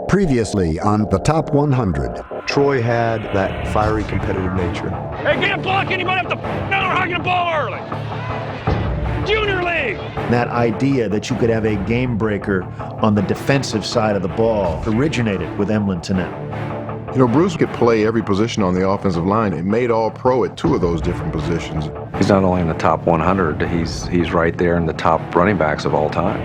Previously on the Top 100. Troy had that fiery competitive nature. Hey, can't block anybody up the down or hugging the ball early. Junior league. That idea that you could have a game breaker on the defensive side of the ball originated with Emlen Tunnell. You know, Bruce could play every position on the offensive line. He made All-Pro at 2 of those different positions. He's not only in the top 100, he's right there in the top running backs of all time.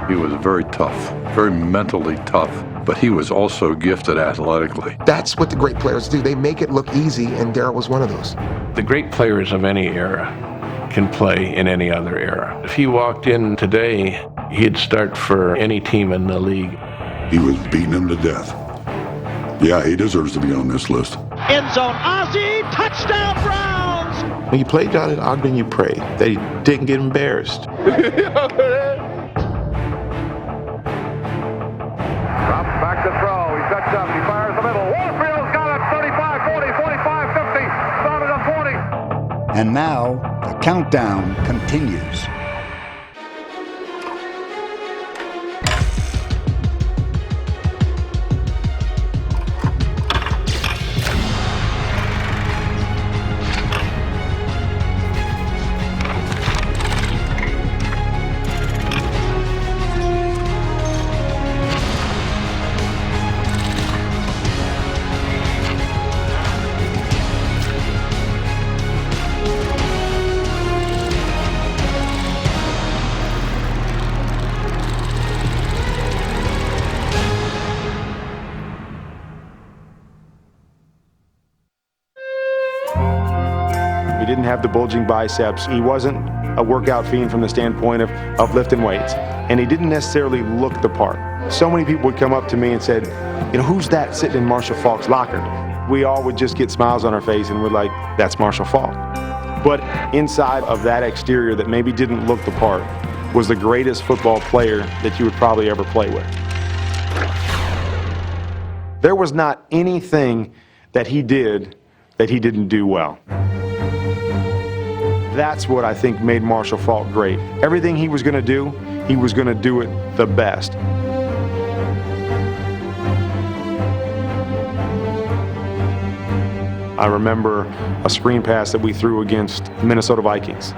He was very tough, very mentally tough, but he was also gifted athletically. That's what the great players do. They make it look easy, and Darrell was one of those. The great players of any era can play in any other era. If he walked in today, he'd start for any team in the league. He was beating him to death. Yeah, he deserves to be on this list. End zone, Ozzie, touchdown Browns! When you played down at Ogden, you prayed that he didn't get embarrassed. Back to throw. He sets up. He fires the middle. Warfield's got it. 35, 40, 45, 50. Started at 40. And now, the countdown continues. He didn't have the bulging biceps. He wasn't a workout fiend from the standpoint of lifting weights. And he didn't necessarily look the part. So many people would come up to me and said, you know, who's that sitting in Marshall Faulk's locker? We all would just get smiles on our face and we're like, that's Marshall Faulk. But inside of that exterior that maybe didn't look the part was the greatest football player that you would probably ever play with. There was not anything that he did that he didn't do well. That's what I think made Marshall Faulk great. Everything he was going to do it the best. I remember a screen pass that we threw against the Minnesota Vikings.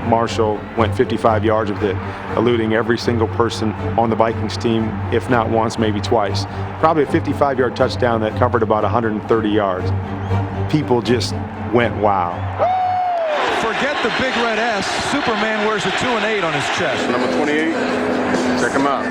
Marshall went 55 yards with it, eluding every single person on the Vikings team, if not once, maybe twice. Probably a 55-yard touchdown that covered about 130 yards. People just went, wow. Forget the big red S. Superman wears a 2 and 8 on his chest. Number 28, check him out.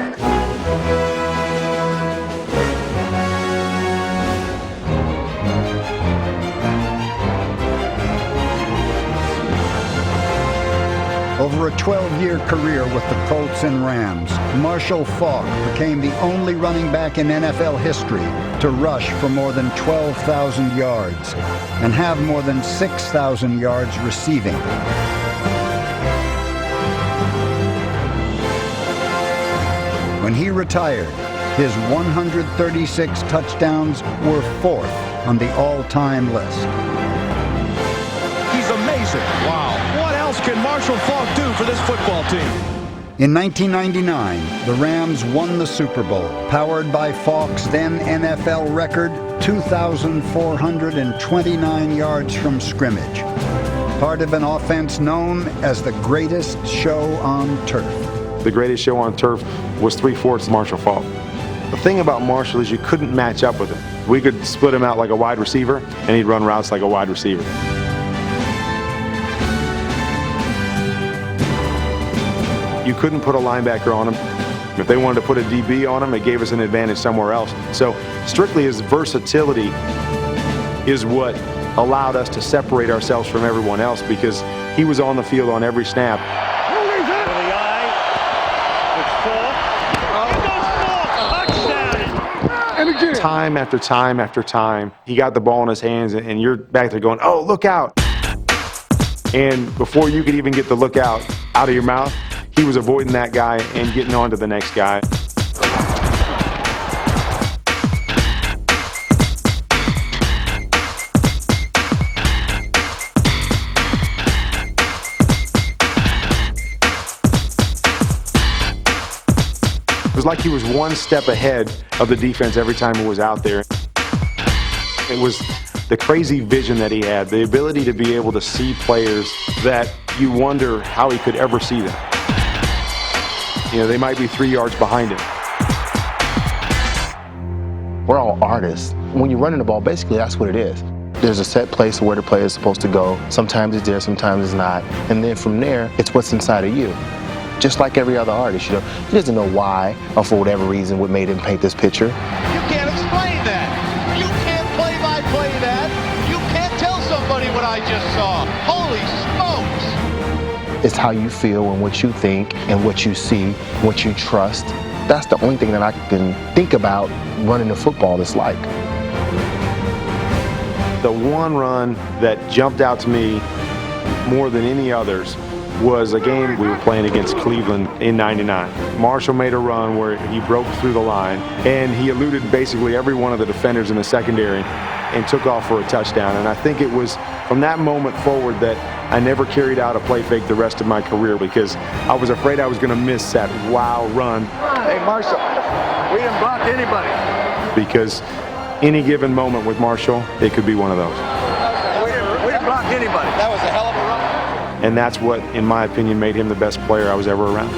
Over a 12-year career with the Colts and Rams, Marshall Faulk became the only running back in NFL history to rush for more than 12,000 yards and have more than 6,000 yards receiving. When he retired, his 136 touchdowns were 4th on the all-time list. He's amazing. Wow. What else can Marshall Faulk do for this football team? In 1999, the Rams won the Super Bowl, powered by Faulk's then NFL record, 2,429 yards from scrimmage. Part of an offense known as the greatest show on turf. The greatest show on turf was 3/4 Marshall Faulk. The thing about Marshall is you couldn't match up with him. We could split him out like a wide receiver, and he'd run routes like a wide receiver. You couldn't put a linebacker on him. If they wanted to put a DB on him, it gave us an advantage somewhere else. So strictly his versatility is what allowed us to separate ourselves from everyone else, because he was on the field on every snap. Time after time after time, he got the ball in his hands, and you're back there going, oh, look out. And before you could even get the look out of your mouth, he was avoiding that guy and getting on to the next guy. was like he was one step ahead of the defense every time he was out there. It was the crazy vision that he had, the ability to be able to see players that you wonder how he could ever see them. You know, they might be 3 yards behind him. We're all artists. When you're running the ball, basically that's what it is. There's a set place where the player is supposed to go. Sometimes it's there, sometimes it's not. And then from there, it's what's inside of you. Just like every other artist, you know, he doesn't know why or for whatever reason what made him paint this picture. You can't explain that. You can't play-by-play that. You can't tell somebody what I just saw. Holy smokes! It's how you feel and what you think and what you see, what you trust. That's the only thing that I can think about running the football is like. The one run that jumped out to me more than any others was a game we were playing against Cleveland in '99. Marshall made a run where he broke through the line, and he eluded basically every one of the defenders in the secondary and took off for a touchdown. And I think it was from that moment forward that I never carried out a play fake the rest of my career because I was afraid I was going to miss that wow run. Hey, Marshall, we didn't block anybody. Because any given moment with Marshall, it could be one of those. We didn't block anybody. That was a hell of a run. And that's what, in my opinion, made him the best player I was ever around.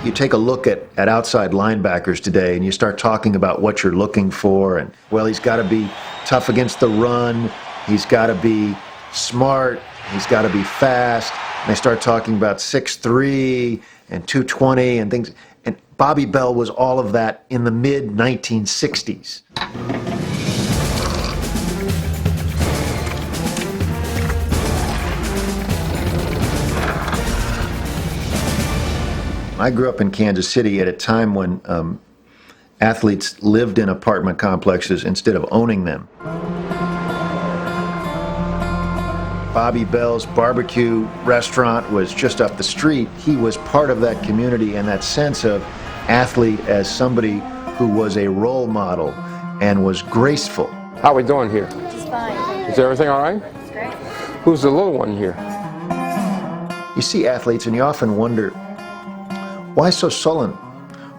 You take a look at outside linebackers today and you start talking about what you're looking for, and well, he's got to be tough against the run, he's got to be smart, he's got to be fast, and they start talking about 6'3" and 220 and things, and Bobby Bell was all of that in the mid-1960s. I grew up in Kansas City at a time when athletes lived in apartment complexes instead of owning them. Bobby Bell's barbecue restaurant was just up the street. He was part of that community and that sense of athlete as somebody who was a role model and was graceful. How are we doing here? Just fine. Is everything all right? It's great. Who's the little one here? You see athletes and you often wonder, why so sullen?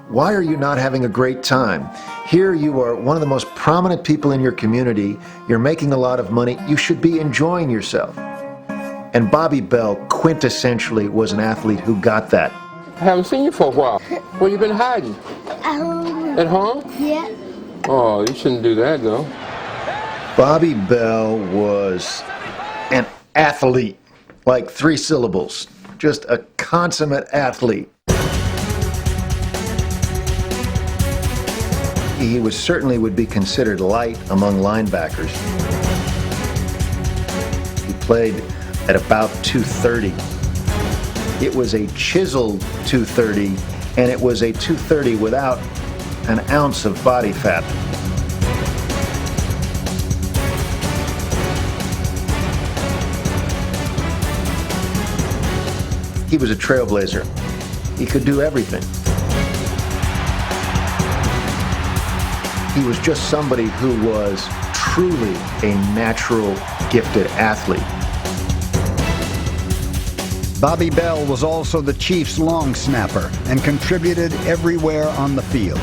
Why are you not having a great time? Here you are one of the most prominent people in your community. You're making a lot of money. You should be enjoying yourself. And Bobby Bell quintessentially was an athlete who got that. I haven't seen you for a while. Where you been hiding? At home. At home? Yeah. Oh, you shouldn't do that, though. Bobby Bell was an athlete, like 3 syllables. Just a consummate athlete. He was certainly would be considered light among linebackers. He played at about 230. It was a chiseled 230, and it was a 230 without an ounce of body fat. He was a trailblazer. He could do everything. He was just somebody who was truly a natural, gifted athlete. Bobby Bell was also the Chiefs' long snapper and contributed everywhere on the field.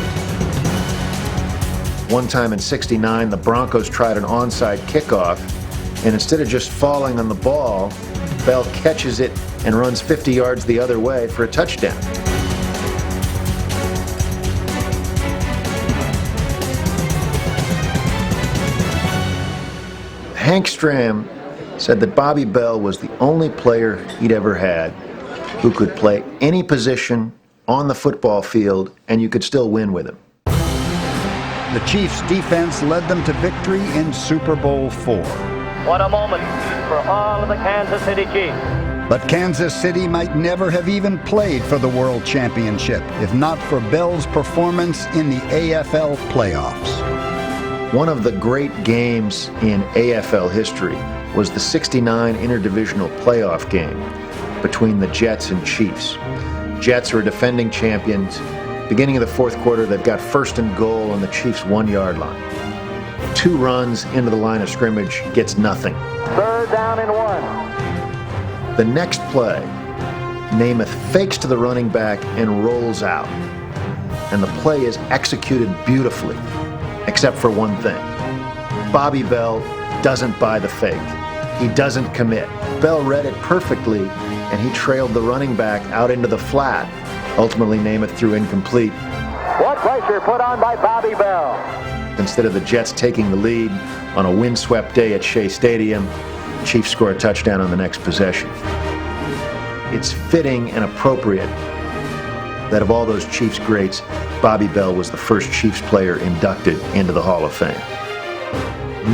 One time in '69, the Broncos tried an onside kickoff, and instead of just falling on the ball, Bell catches it and runs 50 yards the other way for a touchdown. Hank Stram said that Bobby Bell was the only player he'd ever had who could play any position on the football field and you could still win with him. The Chiefs' defense led them to victory in Super Bowl IV. What a moment for all of the Kansas City Chiefs. But Kansas City might never have even played for the World Championship if not for Bell's performance in the AFL playoffs. One of the great games in AFL history was the '69 interdivisional playoff game between the Jets and Chiefs. Jets were defending champions. Beginning of the fourth quarter, they've got 1st and goal on the Chiefs' 1-yard line. 2 runs into the line of scrimmage, gets nothing. Third down and 1. The next play, Namath fakes to the running back and rolls out. And the play is executed beautifully, except for one thing. Bobby Bell doesn't buy the fake. He doesn't commit. Bell read it perfectly, and he trailed the running back out into the flat. Ultimately, Namath threw incomplete. What pressure put on by Bobby Bell? Instead of the Jets taking the lead on a windswept day at Shea Stadium, the Chiefs score a touchdown on the next possession. It's fitting and appropriate that of all those Chiefs greats, Bobby Bell was the first Chiefs player inducted into the Hall of Fame.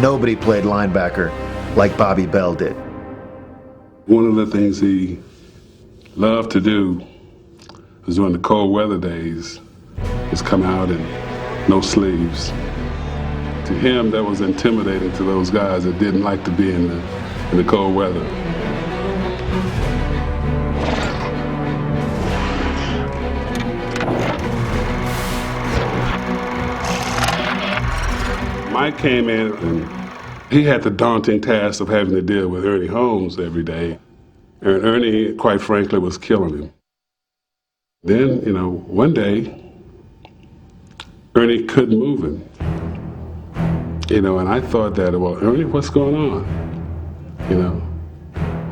Nobody played linebacker like Bobby Bell did. One of the things he loved to do was during the cold weather days is come out in no sleeves. To him, that was intimidating to those guys that didn't like to be in the cold weather. Mike came in and he had the daunting task of having to deal with Ernie Holmes every day. And Ernie, quite frankly, was killing him. Then, one day, Ernie couldn't move him. And I thought that, well, Ernie, what's going on?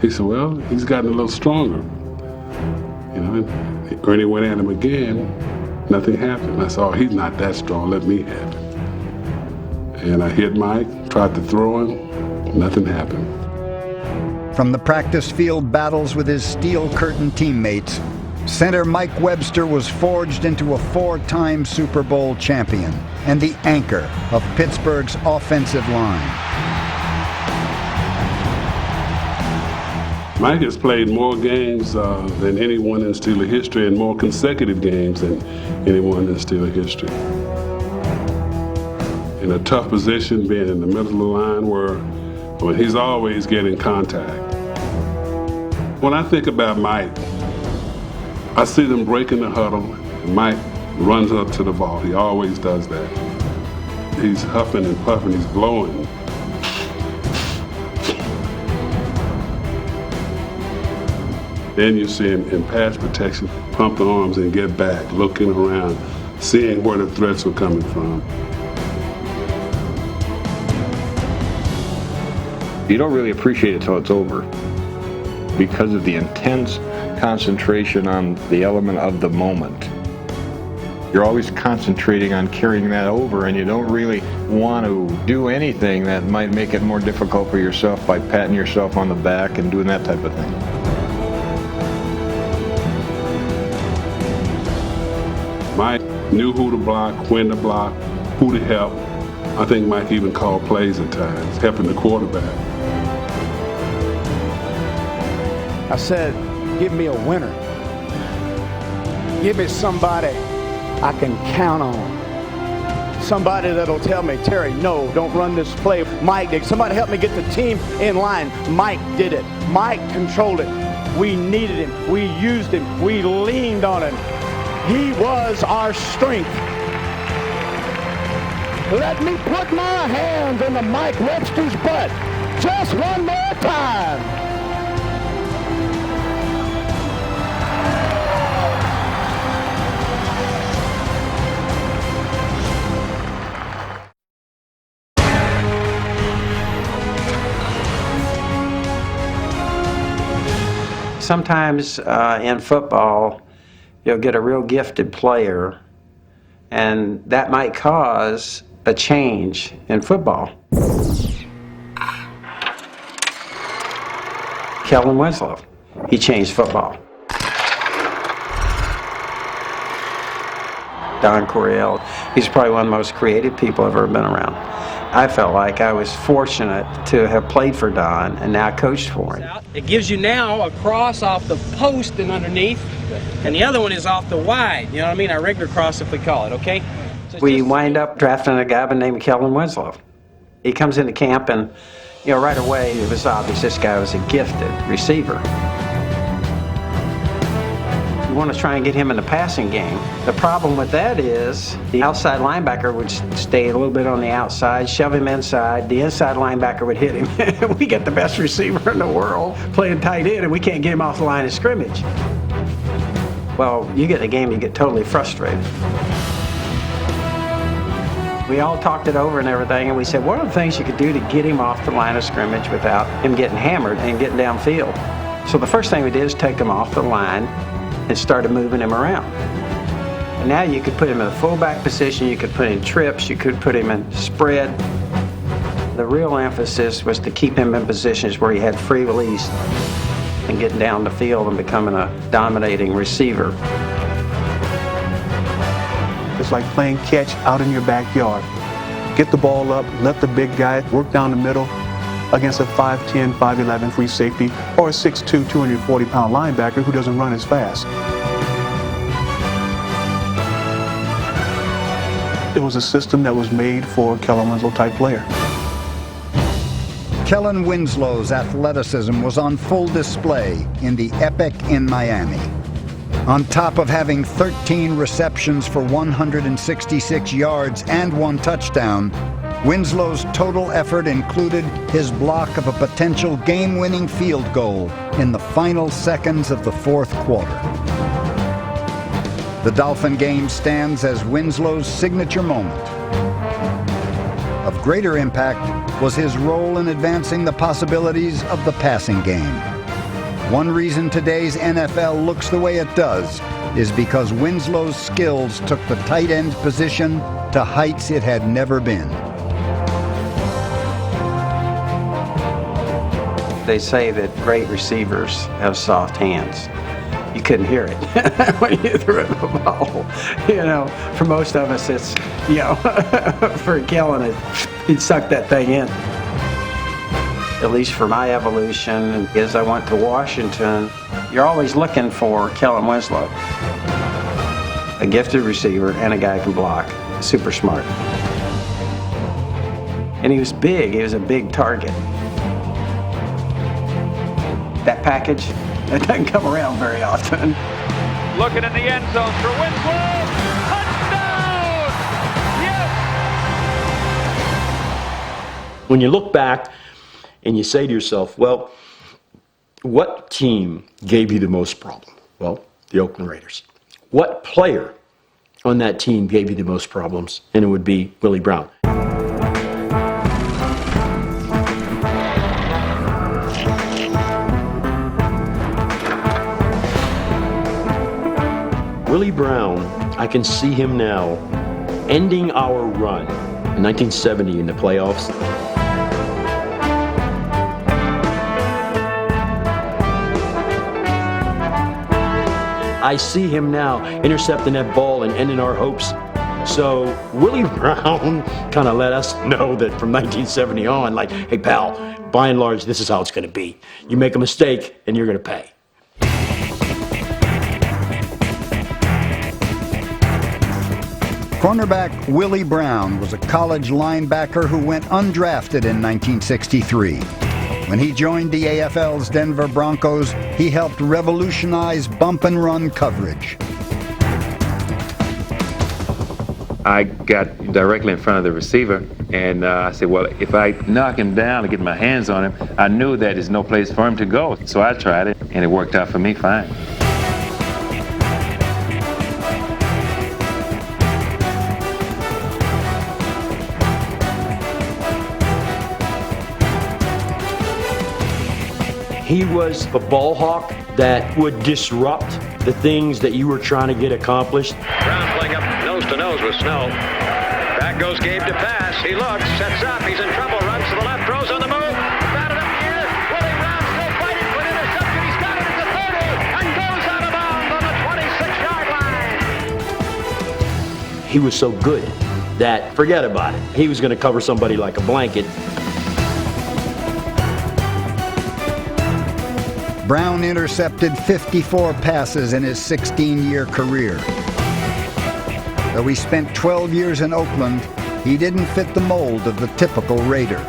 He said, well, he's gotten a little stronger. And Ernie went at him again, nothing happened. I said, oh, he's not that strong, let me have it. And I hit Mike, tried to throw him, nothing happened. From the practice field battles with his steel curtain teammates, center Mike Webster was forged into a 4-time Super Bowl champion and the anchor of Pittsburgh's offensive line. Mike has played more games than anyone in Steeler history and more consecutive games than anyone in Steeler history. In a tough position, being in the middle of the line where he's always getting contact. When I think about Mike, I see them breaking the huddle, and Mike runs up to the ball. He always does that. He's huffing and puffing, he's blowing. Then you see him in pass protection, pump the arms and get back, looking around, seeing where the threats were coming from. You don't really appreciate it till it's over because of the intense concentration on the element of the moment. You're always concentrating on carrying that over, and you don't really want to do anything that might make it more difficult for yourself by patting yourself on the back and doing that type of thing. Mike knew who to block, when to block, who to help. I think Mike even called plays at times, helping the quarterback. I said, give me a winner. Give me somebody I can count on. Somebody that'll tell me, Terry, no, don't run this play. Mike did. Somebody help me get the team in line. Mike did it. Mike controlled it. We needed him. We used him. We leaned on him. He was our strength. Let me put my hands into Mike Webster's butt just one more time. Sometimes in football, you'll get a real gifted player, and that might cause a change in football. Kellen Winslow, he changed football. Don Coryell, he's probably one of the most creative people I've ever been around. I felt like I was fortunate to have played for Don and now coached for him. It gives you now a cross off the post and underneath, and the other one is off the wide. You know what I mean? Our regular cross, if we call it, okay? So we wind up drafting a guy by the name of Kellen Winslow. He comes into camp and, right away it was obvious this guy was a gifted receiver. want to try and get him in the passing game. The problem with that is the outside linebacker would stay a little bit on the outside, shove him inside. The inside linebacker would hit him. We get the best receiver in the world playing tight end, and we can't get him off the line of scrimmage. Well, you get in a game, you get totally frustrated. We all talked it over and everything, and we said, what are the things you could do to get him off the line of scrimmage without him getting hammered and getting downfield? So the first thing we did is take him off the line and started moving him around. And now you could put him in a fullback position, you could put him in trips, you could put him in spread. The real emphasis was to keep him in positions where he had free release and getting down the field and becoming a dominating receiver. It's like playing catch out in your backyard. Get the ball up, let the big guy work down the middle against a 5'10", 5'11" free safety or a 6'2", 240-pound linebacker who doesn't run as fast. It was a system that was made for a Kellen Winslow-type player. Kellen Winslow's athleticism was on full display in the Epic in Miami. On top of having 13 receptions for 166 yards and 1 touchdown, Winslow's total effort included his block of a potential game-winning field goal in the final seconds of the 4th quarter. The Dolphin game stands as Winslow's signature moment. Of greater impact was his role in advancing the possibilities of the passing game. One reason today's NFL looks the way it does is because Winslow's skills took the tight end position to heights it had never been. They say that great receivers have soft hands. You couldn't hear it when you threw him a ball. You know, for most of us, it's, you know, for Kellen, he'd suck that thing in. At least for my evolution, as I went to Washington, you're always looking for Kellen Winslow. A gifted receiver and a guy who can block. Super smart. And he was big. He was a big target. That package, that doesn't come around very often. Looking in the end zone for Winslow. Touchdown! Yes! When you look back and you say to yourself, well, what team gave you the most problem? Well, the Oakland Raiders. What player on that team gave you the most problems? And it would be Willie Brown. Willie Brown, I can see him now ending our run in 1970 in the playoffs. I see him now intercepting that ball and ending our hopes. So Willie Brown kind of let us know that from 1970 on, like, hey pal, by and large, this is how it's going to be. You make a mistake and you're going to pay. Cornerback Willie Brown was a college linebacker who went undrafted in 1963. When he joined the AFL's Denver Broncos, he helped revolutionize bump and run coverage. I got directly in front of the receiver, and I said, well, if I knock him down and get my hands on him, I knew that there's no place for him to go. So I tried it, and it worked out for me fine. He was a ball hawk that would disrupt the things that you were trying to get accomplished. Brown playing up nose to nose with Snow. Back goes Gabe to pass. He looks, sets up, he's in trouble, runs to the left, throws on the move. Batted up here. Willie Brown still fighting for an interception. He's got it at the 30 and goes out of bounds on the 26-yard line. He was so good that forget about it. He was going to cover somebody like a blanket. Brown intercepted 54 passes in his 16-year career. Though he spent 12 years in Oakland, he didn't fit the mold of the typical Raider.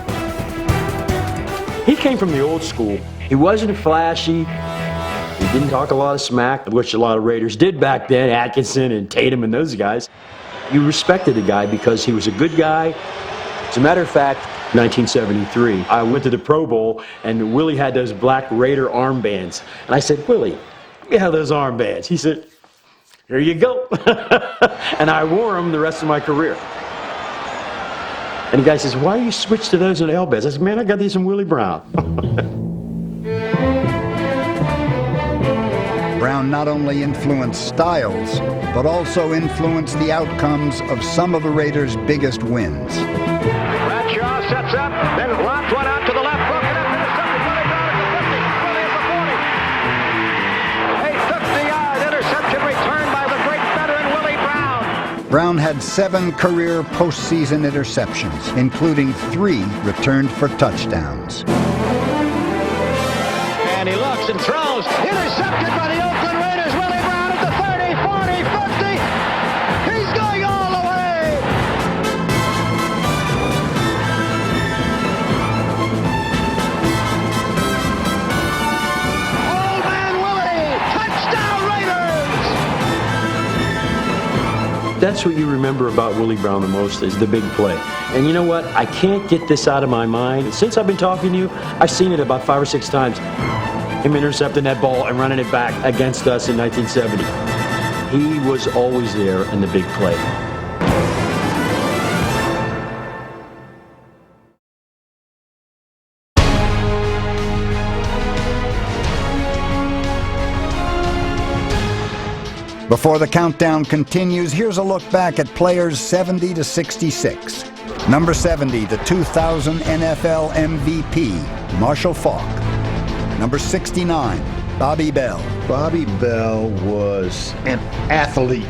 He came from the old school. He wasn't flashy. He didn't talk a lot of smack, which a lot of Raiders did back then, Atkinson and Tatum and those guys. You respected the guy because he was a good guy. As a matter of fact, 1973, I went to the Pro Bowl, and Willie had those black Raider armbands. And I said, Willie, you have those armbands. He said, here you go. And I wore them the rest of my career. And the guy says, why do you switch to those in L-bands? I said, man, I got these from Willie Brown. Brown not only influenced styles, but also influenced the outcomes of some of the Raiders' biggest wins. Bradshaw sets up, then lobs one out to the left, broken up, intercepted, Willie Brown at the 50, Willie at the 40. A 50-yard interception returned by the great veteran Willie Brown. Brown had 7 career postseason interceptions, including 3 returned for touchdowns. And he looks and throws, intercepted by the Oakland Raiders. Willie Brown at the 30, 40, 50. He's going all the way. Old man Willie, touchdown Raiders. That's what you remember about Willie Brown the most, is the big play. And you know what? I can't get this out of my mind. Since I've been talking to you, I've seen it about 5 or 6 times. Him intercepting that ball and running it back against us in 1970. He was always there in the big play. Before the countdown continues, here's a look back at players 70 to 66. Number 70, the 2000 NFL MVP, Marshall Faulk. Number 69, Bobby Bell. Bobby Bell was an athlete,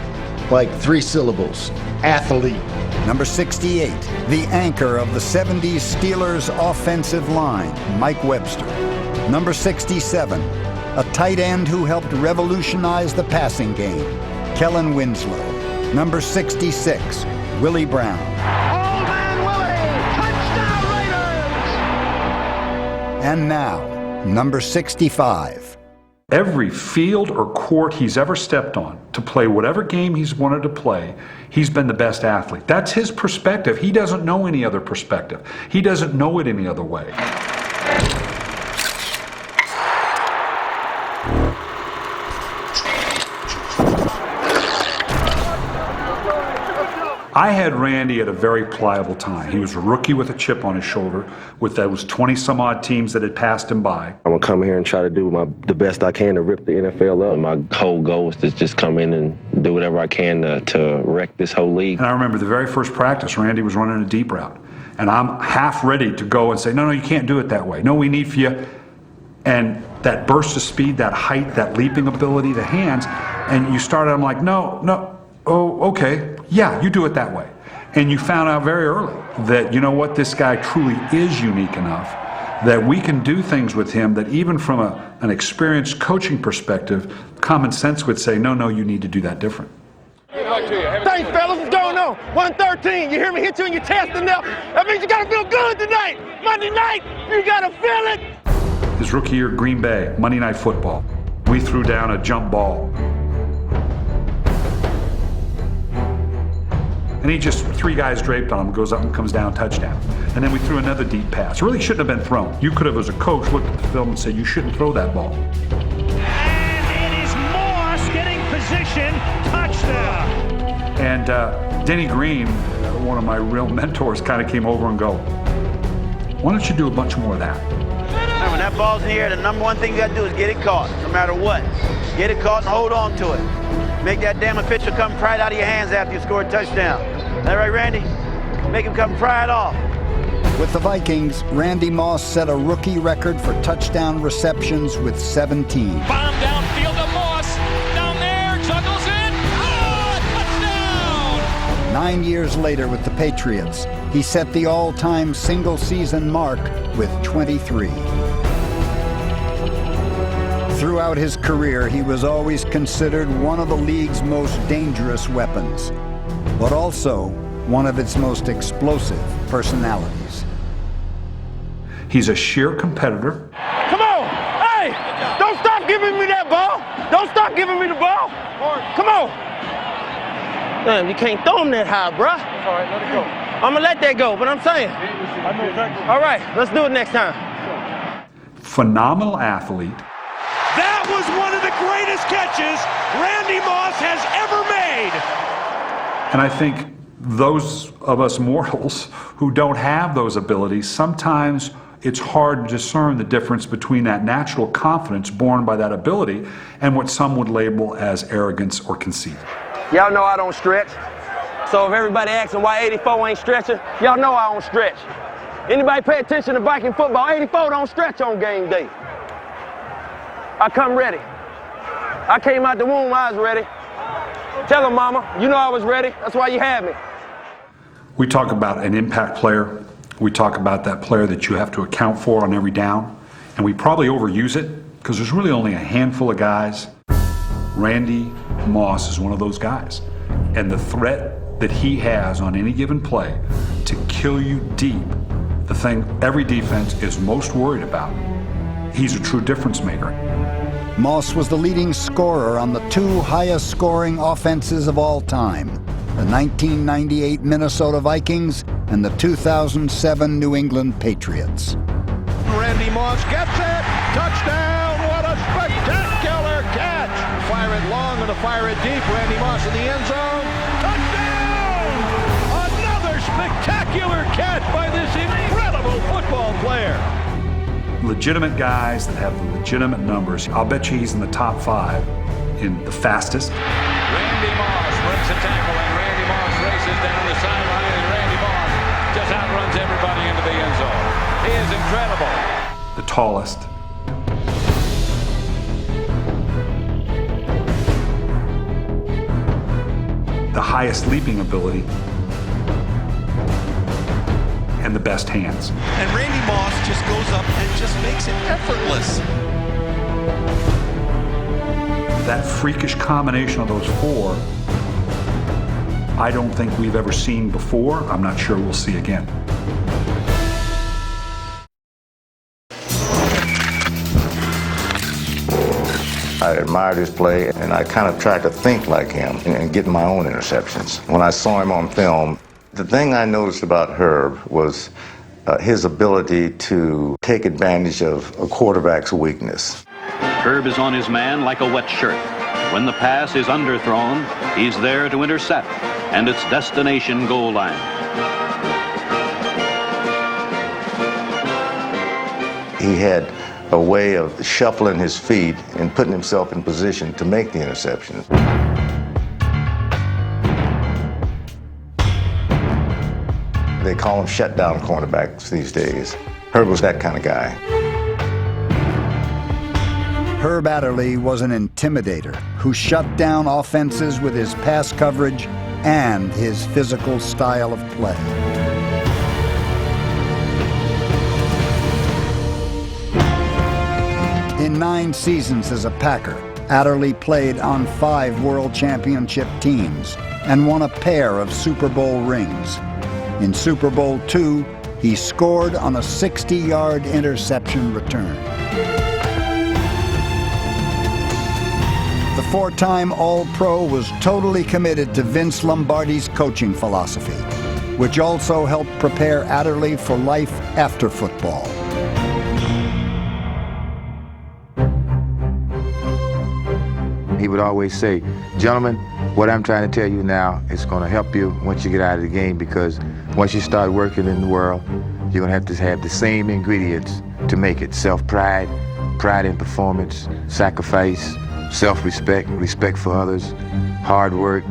like 3 syllables, athlete. Number 68, the anchor of the 70s Steelers offensive line, Mike Webster. Number 67, a tight end who helped revolutionize the passing game, Kellen Winslow. Number 66, Willie Brown. Old man Willie, touchdown Raiders. And now, number 65. Every field or court he's ever stepped on to play whatever game he's wanted to play, he's been the best athlete. That's his perspective. He doesn't know any other perspective. He doesn't know it any other way. I had Randy at a very pliable time. He was a rookie with a chip on his shoulder, with those 20-some-odd teams that had passed him by. I'm gonna come here and try to do the best I can to rip the NFL up. My whole goal is to just come in and do whatever I can to wreck this whole league. And I remember the very first practice, Randy was running a deep route. And I'm half ready to go and say, no, you can't do it that way. No, we need for you. And that burst of speed, that height, that leaping ability, the hands, and you started, I'm like, no, oh, okay, yeah, you do it that way. And you found out very early that, you know what, this guy truly is unique enough that we can do things with him that even from an experienced coaching perspective, common sense would say, no, you need to do that different. Thanks, fellas. What's going on? 113. You hear me hit you in your chest enough? That means you got to feel good tonight. Monday night, you got to feel it. His rookie year, Green Bay, Monday Night Football. We threw down a jump ball. And he just, 3 guys draped on him, goes up and comes down, touchdown. And then we threw another deep pass. It really shouldn't have been thrown. You could have, as a coach, looked at the film and said, you shouldn't throw that ball. And it is Moss getting position, touchdown. And Denny Green, one of my real mentors, kind of came over and go, why don't you do a bunch more of that? When that ball's in the air, the number one thing you got to do is get it caught, no matter what. Get it caught and hold on to it. Make that damn official come pry it out of your hands after you score a touchdown. Is that right, Randy? Make him come pry it off. With the Vikings, Randy Moss set a rookie record for touchdown receptions with 17. Bomb downfield to Moss. Down there, juggles in. Oh, touchdown! 9 years later with the Patriots, he set the all-time single-season mark with 23. Throughout his career, he was always considered one of the league's most dangerous weapons, but also one of its most explosive personalities. He's a sheer competitor. Come on. Hey, don't stop giving me that that ball. Don't stop giving me the ball. Come on. Damn, you can't throw him that high, bruh. All right, let it go. I'm going to let that go, but I'm saying. All right, let's do it next time. Phenomenal athlete. That was one of the greatest catches Randy Moss has ever made. And I think those of us mortals who don't have those abilities, sometimes it's hard to discern the difference between that natural confidence born by that ability and what some would label as arrogance or conceit. Y'all know I don't stretch. So if everybody asking why 84 ain't stretching, y'all know I don't stretch. Anybody pay attention to Viking football, 84 don't stretch on game day. I come ready. I came out the womb, I was ready. Tell them, mama, you know I was ready. That's why you had me. We talk about an impact player. We talk about that player that you have to account for on every down. And we probably overuse it because there's really only a handful of guys. Randy Moss is one of those guys. And the threat that he has on any given play to kill you deep, the thing every defense is most worried about. He's a true difference maker. Moss was the leading scorer on the two highest scoring offenses of all time, the 1998 Minnesota Vikings and the 2007 New England Patriots. Randy Moss gets it. Touchdown. What a spectacular catch. Fire it long and fire it deep. Randy Moss in the end zone. Touchdown. Another spectacular catch by this incredible football player. Legitimate guys that have the legitimate numbers. I'll bet you he's in the top 5 in the fastest. Randy Moss breaks a tackle, and Randy Moss races down the sideline, and Randy Moss just outruns everybody into the end zone. He is incredible. The tallest. The highest leaping ability. And the best hands. And Randy Moss just goes up and just makes it effortless. That freakish combination of those 4, I don't think we've ever seen before. I'm not sure we'll see again. I admired his play, and I kind of tried to think like him and get my own interceptions. When I saw him on film, the thing I noticed about Herb was his ability to take advantage of a quarterback's weakness. Herb is on his man like a wet shirt. When the pass is underthrown, he's there to intercept, and its destination goal line. He had a way of shuffling his feet and putting himself in position to make the interception. They call them shutdown cornerbacks these days. Herb was that kind of guy. Herb Adderley was an intimidator who shut down offenses with his pass coverage and his physical style of play. In 9 seasons as a Packer, Adderley played on 5 World Championship teams and won a pair of Super Bowl rings. In Super Bowl II, he scored on a 60-yard interception return. The 4-time All-Pro was totally committed to Vince Lombardi's coaching philosophy, which also helped prepare Adderley for life after football. He would always say, gentlemen, what I'm trying to tell you now is going to help you once you get out of the game, because once you start working in the world, you're going to have the same ingredients to make it. Self-pride, pride in performance, sacrifice, self-respect, respect for others, hard work.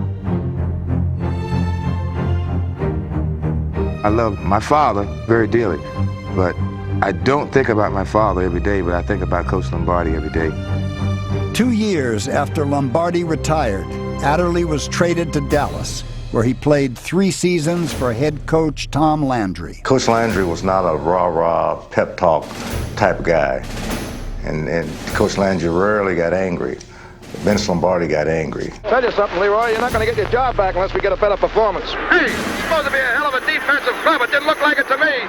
I love my father very dearly, but I don't think about my father every day, but I think about Coach Lombardi every day. 2 years after Lombardi retired, Adderley was traded to Dallas, where he played 3 seasons for head coach Tom Landry. Coach Landry was not a rah-rah, pep talk type guy. And Coach Landry rarely got angry. Vince Lombardi got angry. Tell you something, Leroy, you're not going to get your job back unless we get a better performance. Hey, it's supposed to be a hell of a defensive club. It didn't look like it to me.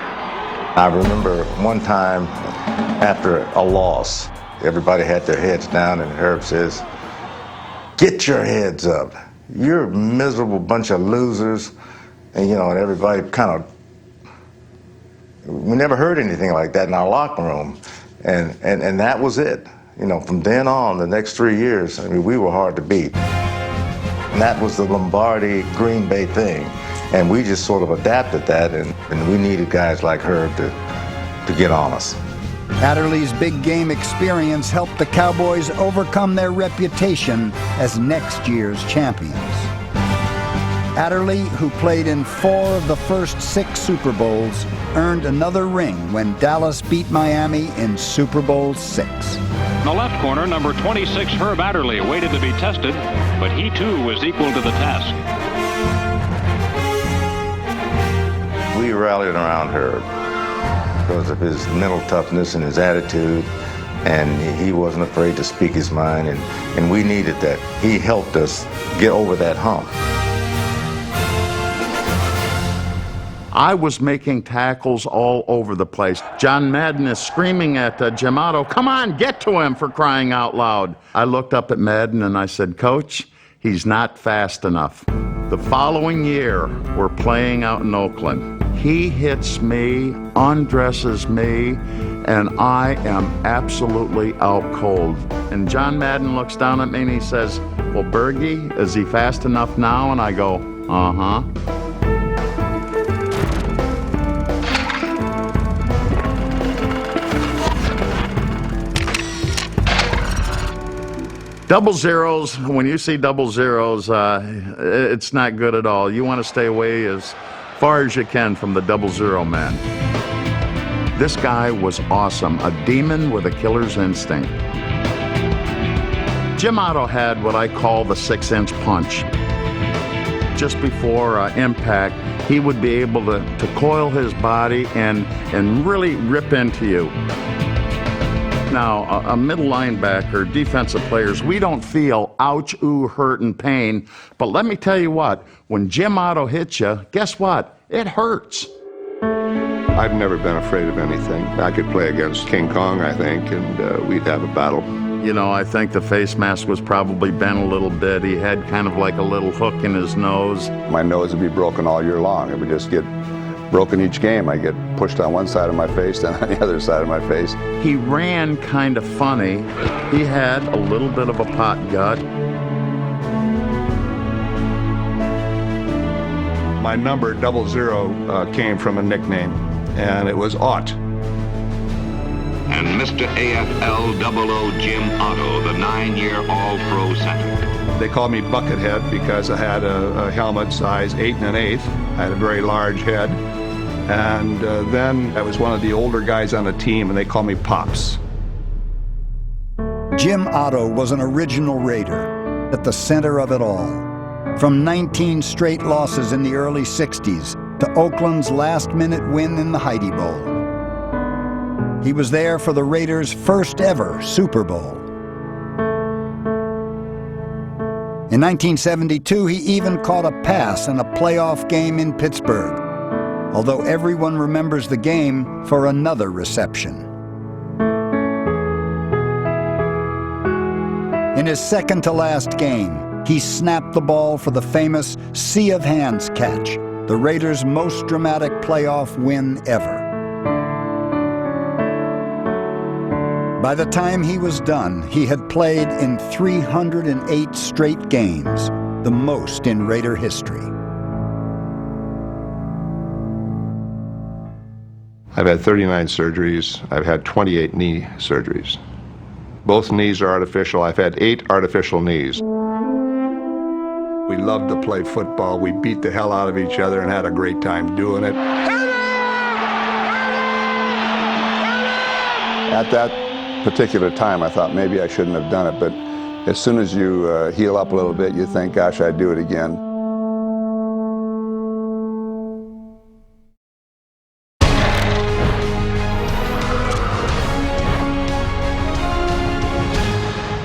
I remember one time after a loss, Everybody had their heads down, and Herb says, "Get your heads up. You're a miserable bunch of losers." And, and everybody we never heard anything like that in our locker room. And that was it. From then on, the next 3 years, we were hard to beat. And that was the Lombardi Green Bay thing. And we just sort of adapted that, and we needed guys like Herb to get on us. Adderley's big game experience helped the Cowboys overcome their reputation as next year's champions. Adderley, who played in 4 of the first 6 Super Bowls, earned another ring when Dallas beat Miami in Super Bowl VI. In the left corner, number 26, Herb Adderley, awaited to be tested, but he too was equal to the task. We rallied around Herb because of his mental toughness and his attitude, and he wasn't afraid to speak his mind, and we needed that. He helped us get over that hump. I was making tackles all over the place. John Madden is screaming at Jim Otto, "Come on, get to him," for crying out loud. I looked up at Madden and I said, "Coach, he's not fast enough." The following year, we're playing out in Oakland. He hits me, undresses me, and I am absolutely out cold. And John Madden looks down at me and he says, "Well, Bergie, is he fast enough now?" And I go, "Uh-huh." Double zeros, when you see double zeros, it's not good at all. You want to stay away as far as you can from the double zero man. This guy was awesome, a demon with a killer's instinct. Jim Otto had what I call the 6-inch punch. Just before impact, he would be able to coil his body and really rip into you. Now, a middle linebacker, defensive players, we don't feel ouch, ooh, hurt, and pain. But let me tell you what, when Jim Otto hits you, guess what? It hurts. I've never been afraid of anything. I could play against King Kong, I think, and we'd have a battle. I think the face mask was probably bent a little bit. He had kind of like a little hook in his nose. My nose would be broken all year long. It would just get broken each game. I get pushed on one side of my face, then on the other side of my face. He ran kind of funny. He had a little bit of a pot gut. My number, 00, came from a nickname, and it was Ott. And Mr. AFL 00 Jim Otto, the 9-year All-Pro center. They called me Buckethead because I had a helmet size 8 1/8. I had a very large head. And then I was one of the older guys on the team, and they called me Pops. Jim Otto was an original Raider, at the center of it all. From 19 straight losses in the early 60s to Oakland's last-minute win in the Heidi Bowl. He was there for the Raiders' first ever Super Bowl. In 1972, he even caught a pass in a playoff game in Pittsburgh, although everyone remembers the game for another reception. In his second-to-last game, he snapped the ball for the famous Sea of Hands catch, the Raiders' most dramatic playoff win ever. By the time he was done, he had played in 308 straight games, the most in Raider history. I've had 39 surgeries. I've had 28 knee surgeries. Both knees are artificial. I've had 8 artificial knees. We loved to play football. We beat the hell out of each other and had a great time doing it. At that particular time, I thought maybe I shouldn't have done it, but as soon as you heal up a little bit, you think, gosh, I'd do it again.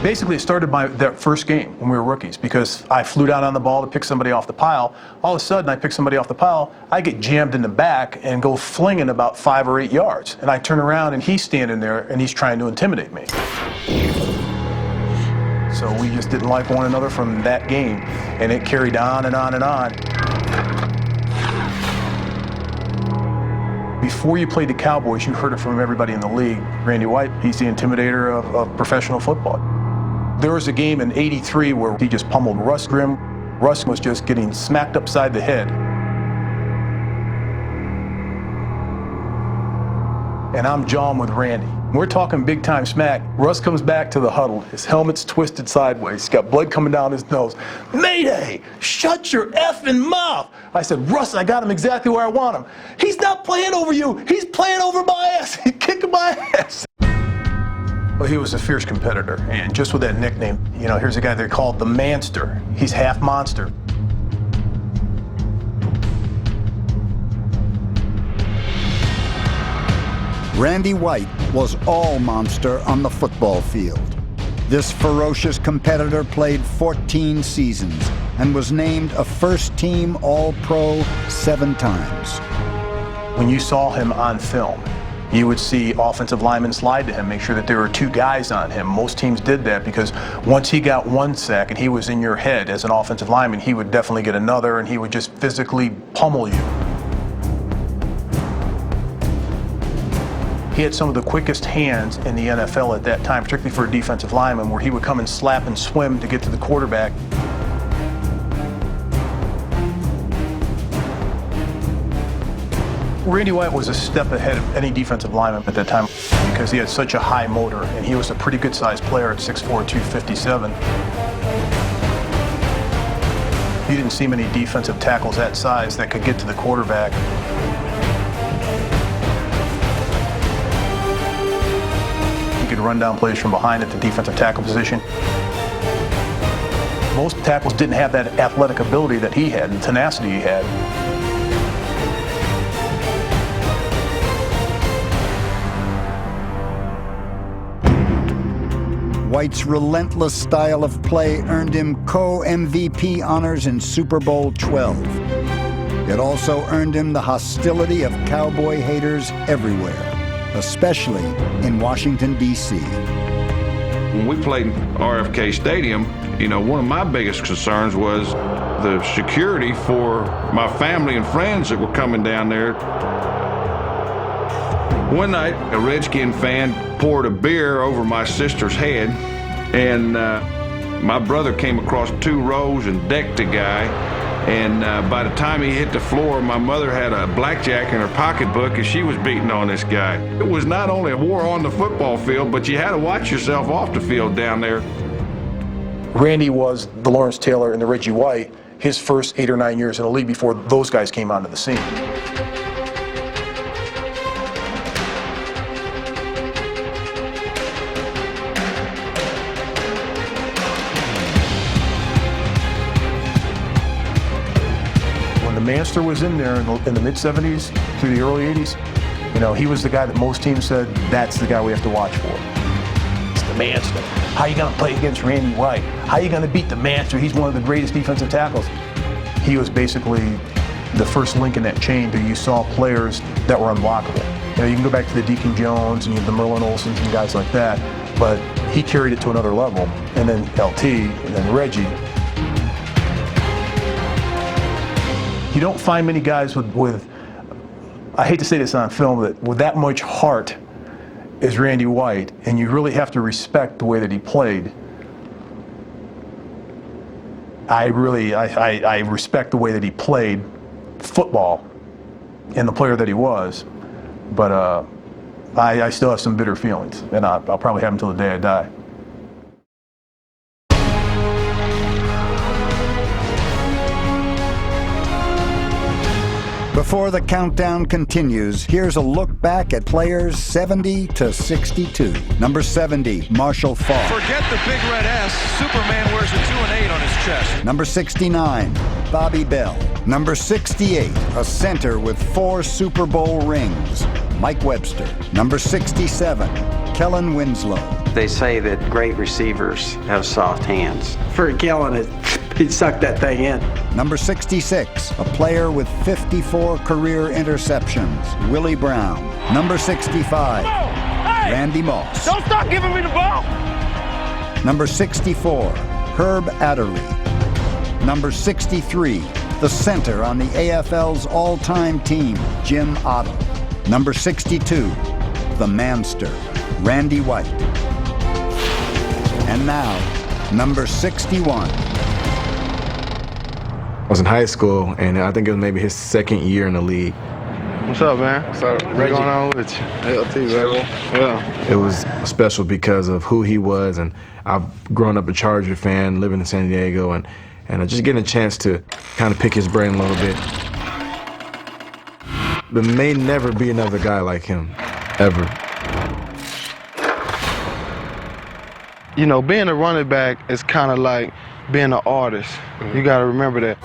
Basically, it started that first game when we were rookies, because I flew down on the ball to pick somebody off the pile. All of a sudden, I pick somebody off the pile, I get jammed in the back and go flinging about 5 or 8 yards. And I turn around and he's standing there and he's trying to intimidate me. So we just didn't like one another from that game, and it carried on and on and on. Before you played the Cowboys, you heard it from everybody in the league. Randy White, he's the intimidator of professional football. There was a game in '83 where he just pummeled Russ Grimm. Russ was just getting smacked upside the head. And I'm jawing with Randy. We're talking big time smack. Russ comes back to the huddle. His helmet's twisted sideways. He's got blood coming down his nose. Mayday! Shut your effing mouth! I said, Russ, I got him exactly where I want him. He's not playing over you. He's playing over my ass. He's kicking my ass. Well, he was a fierce competitor. And just with that nickname, you know, here's a guy they called the Manster. He's half monster. Randy White was all monster on the football field. This ferocious competitor played 14 seasons and was named a first-team All-Pro 7 times. When you saw him on film, you would see offensive linemen slide to him, make sure that there were 2 guys on him. Most teams did that because once he got 1 sack and he was in your head as an offensive lineman, he would definitely get another, and he would just physically pummel you. He had some of the quickest hands in the NFL at that time, particularly for a defensive lineman, where he would come and slap and swim to get to the quarterback. Randy White was a step ahead of any defensive lineman at that time because he had such a high motor, and he was a pretty good-sized player at 6'4", 257. You didn't see many defensive tackles that size that could get to the quarterback. He could run down plays from behind at the defensive tackle position. Most tackles didn't have that athletic ability that he had and tenacity he had. White's relentless style of play earned him co-MVP honors in Super Bowl 12. It also earned him the hostility of Cowboy haters everywhere, especially in Washington, D.C. When we played RFK Stadium, you know, one of my biggest concerns was the security for my family and friends that were coming down there. One night, a Redskin fan poured a beer over my sister's head, and my brother came across 2 rows and decked the guy. And by the time he hit the floor, my mother had a blackjack in her pocketbook and she was beating on this guy. It was not only a war on the football field, but you had to watch yourself off the field down there. Randy was the Lawrence Taylor and the Reggie White his first 8 or 9 years in the league before those guys came onto the scene. Manster was in there in the mid-'70s through the early '80s. You know, he was the guy that most teams said, that's the guy we have to watch for. It's the Manster. How are you going to play against Randy White? How are you going to beat the Manster? He's one of the greatest defensive tackles. He was basically the first link in that chain that you saw players that were unblockable. You know, you can go back to the Deacon Jones and the Merlin Olsons and guys like that, but he carried it to another level. And then LT, and then Reggie. You don't find many guys with, I hate to say this on film, but with that much heart as Randy White, and you really have to respect the way that he played. I respect the way that he played football and the player that he was, but I still have some bitter feelings, and I'll probably have them until the day I die. Before the countdown continues, here's a look back at players 70 to 62. Number 70, Marshall Faulk. Forget the big red S. Superman wears a 2 and 8 on his chest. Number 69, Bobby Bell. Number 68, a center with 4 Super Bowl rings, Mike Webster. Number 67, Kellen Winslow. They say that great receivers have soft hands. For Kellen, he sucked that thing in. Number 66, a player with 54 career interceptions, Willie Brown. Number 65, Randy Moss. Don't stop giving me the ball! Number 64, Herb Adderley. Number 63, the center on the AFL's all-time team, Jim Otto. Number 62, the manster, Randy White. And now, number 61. I was in high school, and I think it was maybe his second year in the league. What's up, man? What's up? What's going on with you? LT, baby. Yeah. It was special because of who he was, and I've grown up a Charger fan, living in San Diego, and just getting a chance to kind of pick his brain a little bit. There may never be another guy like him, ever. You know, being a running back is kind of like being an artist. You got to remember that.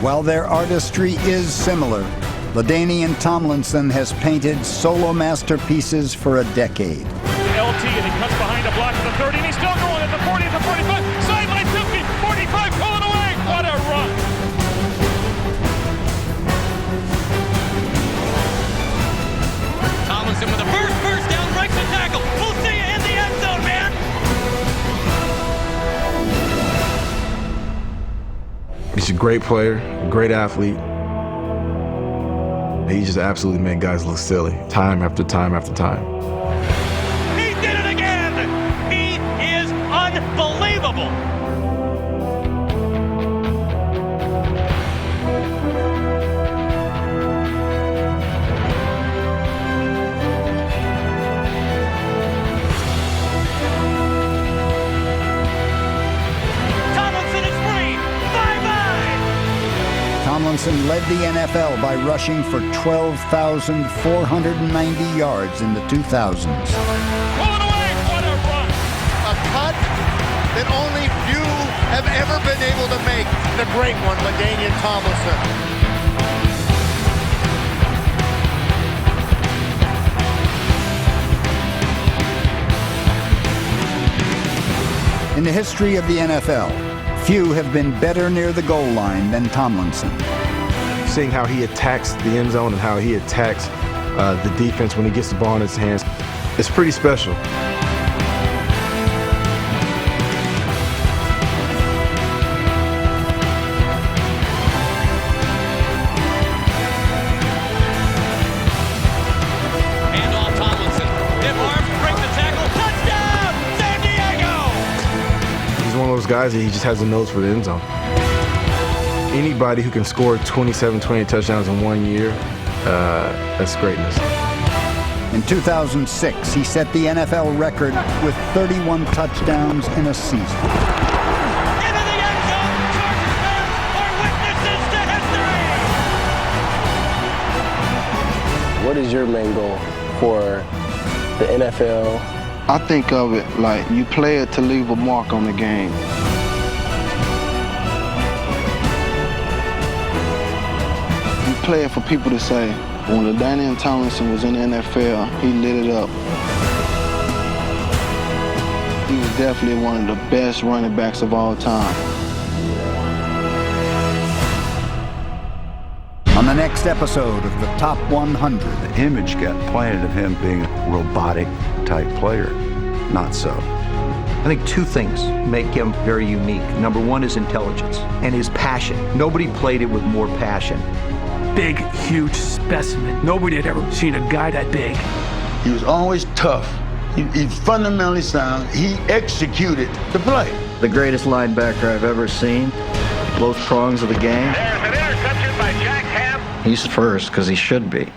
While their artistry is similar, LaDainian Tomlinson has painted solo masterpieces for a decade. LT, and he cuts behind a block at the 30, and he's still going at the 40, at the 45, sideline 50, 45, pulling away. What a run! Tomlinson with a first down, breaks the tackle. We'll see you in the end zone, man. He's a great player, a great athlete. He just absolutely made guys look silly, time after time after time. He did it again! He is unbelievable! Tomlinson led the NFL by rushing for 12,490 yards in the 2000s. Pulling away, what a run! A cut that only few have ever been able to make. The great one, LaDainian Tomlinson. In the history of the NFL, few have been better near the goal line than Tomlinson. Seeing how he attacks the end zone and how he attacks the defense when he gets the ball in his hands, it's pretty special. Handoff Tomlinson. Dip arms, break the tackle. Touchdown! San Diego! He's one of those guys that he just has a nose for the end zone. Anybody who can score 27, 20 touchdowns in 1 year, that's greatness. In 2006, he set the NFL record with 31 touchdowns in a season. Into the end zone! Chargers fans are witnesses to history! What is your main goal for the NFL? I think of it like you play it to leave a mark on the game. You play it for people to say, when LaDainian Tomlinson was in the NFL, he lit it up. He was definitely one of the best running backs of all time. On the next episode of the Top 100, the image got planted of him being a robotic type player. Not so. I think two things make him very unique. Number one is intelligence and his passion. Nobody played it with more passion. Big, huge specimen. Nobody had ever seen a guy that big. He was always tough. He's fundamentally sound. He executed the play. The greatest linebacker I've ever seen. Both prongs of the game. There's an interception by Jack Ham. He's first because he should be.